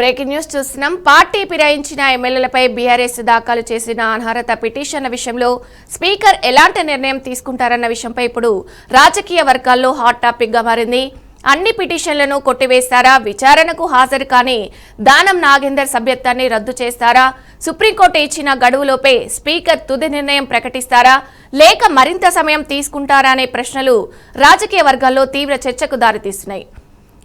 Breaking news చూస్తున్నాం. Party ఫిరాయించిన ఎమ్మెల్యేలపై BRS దాఖలు చేసిన అనర్హత పిటిషన్ల విషయంలో స్పీకర్ ఎలాంటి నిర్ణయం తీసుకుంటారన్న విషయంపై ఇప్పుడు రాజకీయ వర్గాల్లో హాట్ టాపిక్ గా మారింది. అన్ని పిటిషన్లను కొట్టివేస్తారా, విచారణకు హాజరు కాని దానం నాగేందర్ సభ్యత్వాన్ని రద్దు చేస్తారా, సుప్రీంకోర్టు ఇచ్చిన గడువులోపే స్పీకర్ తుది నిర్ణయం ప్రకటిస్తారా, లేక మరింత సమయం తీసుకుంటారా అనే ప్రశ్నలు రాజకీయ వర్గాల్లో తీవ్ర చర్చకు దారితీస్తున్నాయి.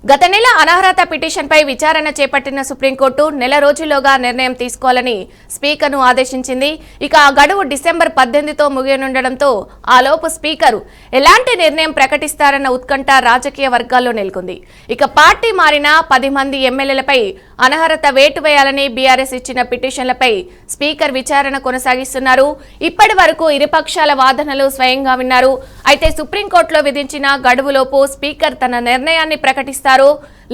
గత నెల అనర్హత పిటిషన్పై విచారణ చేపట్టిన సుప్రీంకోర్టు నెల రోజుల్లోగా నిర్ణయం తీసుకోవాలని స్పీకర్ను ఆదేశించింది. ఇక ఆ గడువు డిసెంబర్ 18తో ముగియనుండడంతో ఆలోపు స్పీకర్ ఎలాంటి నిర్ణయం ప్రకటిస్తారన్న ఉత్కంఠ రాజకీయ వర్గాల్లో నెలకొంది. ఇక పార్టీ మారిన 10 మంది ఎమ్మెల్యేలపై అనర్హత వేటు వేయాలని బీఆర్ఎస్ ఇచ్చిన పిటిషన్లపై స్పీకర్ విచారణ కొనసాగిస్తున్నారు. ఇప్పటి వరకు ఇరుపక్షాల వాదనలు స్వయంగా విన్నారు. అయితే సుప్రీంకోర్టులో విధించిన గడువులోపు స్పీకర్ తన నిర్ణయాన్ని ప్రకటిస్తారు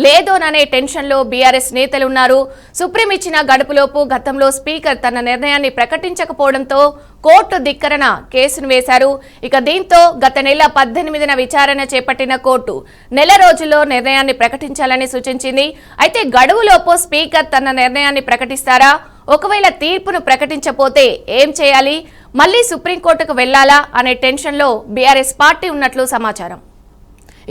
లేదోననే టెన్షన్ లో బీఆర్ఎస్ నేతలు ఉన్నారు. సుప్రీం ఇచ్చిన గడుపులోపు గతంలో స్పీకర్ తన నిర్ణయాన్ని ప్రకటించకపోవడంతో కోర్టు ధిక్కరణ కేసును వేశారు. ఇక దీంతో గత నెల 18న విచారణ చేపట్టిన కోర్టు నెల రోజుల్లో నిర్ణయాన్ని ప్రకటించాలని సూచించింది. అయితే గడువులోపు స్పీకర్ తన నిర్ణయాన్ని ప్రకటిస్తారా, ఒకవేళ తీర్పును ప్రకటించకపోతే ఏం చేయాలి, మళ్లీ సుప్రీంకోర్టుకు వెళ్లాలా అనే టెన్షన్ లో బీఆర్ఎస్ పార్టీ ఉన్నట్లు సమాచారం.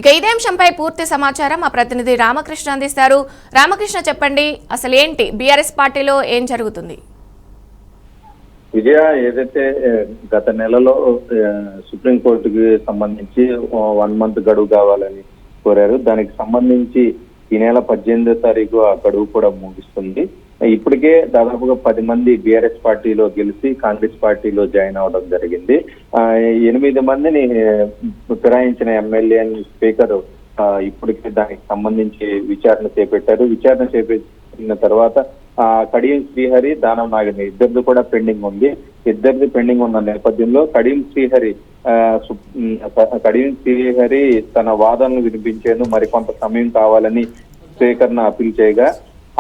ఇక ఇదే అంశంపై పూర్తి సమాచారం మా ప్రతినిధి రామకృష్ణ అందిస్తారు. రామకృష్ణ, చెప్పండి, అసలు ఏంటి బీఆర్ఎస్ పార్టీలో ఏం జరుగుతుంది? విజయ, ఏదైతే గత నెలలో సుప్రీంకోర్టుకి సంబంధించి 1 మంత్ గడువు కావాలని కోరారు, దానికి సంబంధించి ఈ నెల 18వ తారీఖు ఆ గడువు కూడా ముగిస్తుంది. ఇప్పటికే దాదాపుగా 10 మంది బీఆర్ఎస్ పార్టీలో గెలిచి కాంగ్రెస్ పార్టీలో జాయిన్ అవడం జరిగింది. 8 మందిని ఫిరాయించిన ఎమ్మెల్యేని స్పీకర్ ఇప్పటికే దానికి సంబంధించి విచారణ చేపట్టారు. విచారణ చేపట్టిన తర్వాత కడియం శ్రీహరి, దానం నాగేందర్ ఇద్దరిది కూడా పెండింగ్ ఉంది. ఇద్దరిది పెండింగ్ ఉన్న నేపథ్యంలో కడియం శ్రీహరి తన వాదనలు వినిపించేందుకు మరికొంత సమయం కావాలని స్పీకర్ ను అప్పీల్ చేయగా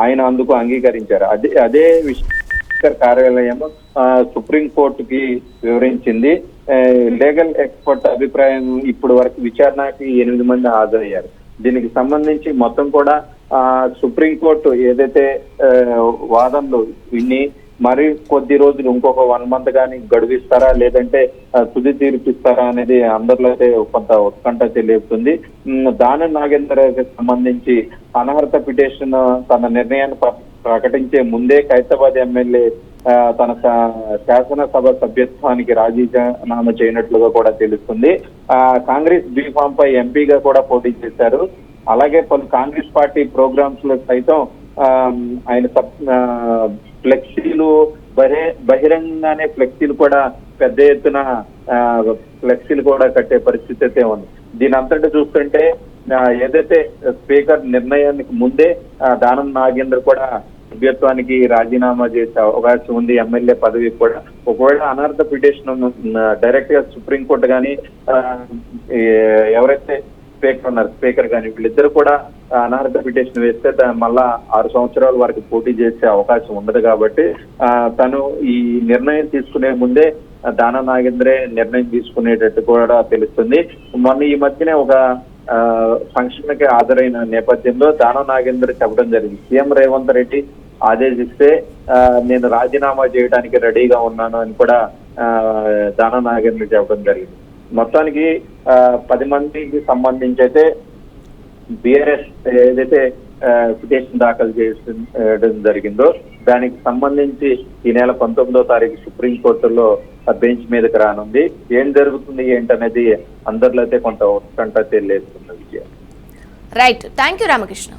ఆయన అందుకు అంగీకరించారు. అదే విషయం కార్యాలయం సుప్రీం కోర్టుకి వివరించింది. లీగల్ ఎక్స్పర్ట్ అభిప్రాయం ఇప్పుడు వరకు విచారణకి 8 మంది హాజరయ్యారు. దీనికి సంబంధించి మొత్తం కూడా సుప్రీంకోర్టు ఏదైతే వాదనలు విని మరి కొద్ది రోజులు ఇంకొక 1 మంత్ కానీ గడువిస్తారా, లేదంటే తుది తీర్పిస్తారా అనేది అందరిలో అయితే కొంత ఉత్కంఠ తెలియజేస్తుంది. దానం నాగేందర్ సంబంధించి అనర్హత పిటిషన్ తన నిర్ణయాన్ని ప్రకటించే ముందే ఖైరతాబాద్ ఎమ్మెల్యే తన శాసనసభ సభ్యత్వానికి రాజీనామా చేయనట్లుగా కూడా తెలుస్తుంది. కాంగ్రెస్ బీఫామ్ పై ఎంపీగా కూడా పోటీ చేశారు. అలాగే పలు కాంగ్రెస్ పార్టీ ప్రోగ్రామ్స్ లో సైతం ఆయన ఫ్లెక్సీలు బహిరంగానే ఫ్లెక్సీలు కూడా పెద్ద ఎత్తున ఫ్లెక్సీలు కూడా కట్టే పరిస్థితి అయితే ఉంది. దీని అంతటా చూస్తుంటే ఏదైతే స్పీకర్ నిర్ణయానికి ముందే దానం నాగేందర్ కూడా సభ్యత్వానికి రాజీనామా చేసే అవకాశం ఉంది. ఎమ్మెల్యే పదవి కూడా ఒకవేళ అనర్హత పిటిషన్ డైరెక్ట్ గా సుప్రీంకోర్టు కానీ ఎవరైతే స్పీకర్ ఉన్నారు, స్పీకర్ కానీ వీళ్ళిద్దరు కూడా అనర్హత పిటిషన్ వేస్తే మళ్ళా 6 సంవత్సరాల వరకు పోటీ చేసే అవకాశం ఉండదు. కాబట్టి తను ఈ నిర్ణయం తీసుకునే ముందే దానా నాగేంద్రే నిర్ణయం తీసుకునేటట్టు కూడా తెలుస్తుంది. మొన్న ఈ మధ్యనే ఒక ఫంక్షన్ కి హాజరైన నేపథ్యంలో దానా నాగేంద్ర చెప్పడం జరిగింది, సీఎం రేవంత్ రెడ్డి ఆదేశిస్తే నేను రాజీనామా చేయడానికి రెడీగా ఉన్నాను అని కూడా దానా నాగేంద్ర చెప్పడం జరిగింది. మొత్తానికి 10 మందికి సంబంధించి అయితే బీఆర్ఎస్ ఏదైతే పిటిషన్ దాఖలు చేయడం జరిగిందో దానికి సంబంధించి ఈ నెల 19వ తారీఖు సుప్రీంకోర్టులో బెంచ్ మీదకి రానుంది. ఏం జరుగుతుంది ఏంటనేది అందరిలో అయితే కొంత ఉత్కంఠ తెలియజేస్తుంది. విజయ, రైట్, థ్యాంక్ యూ రామకృష్ణ.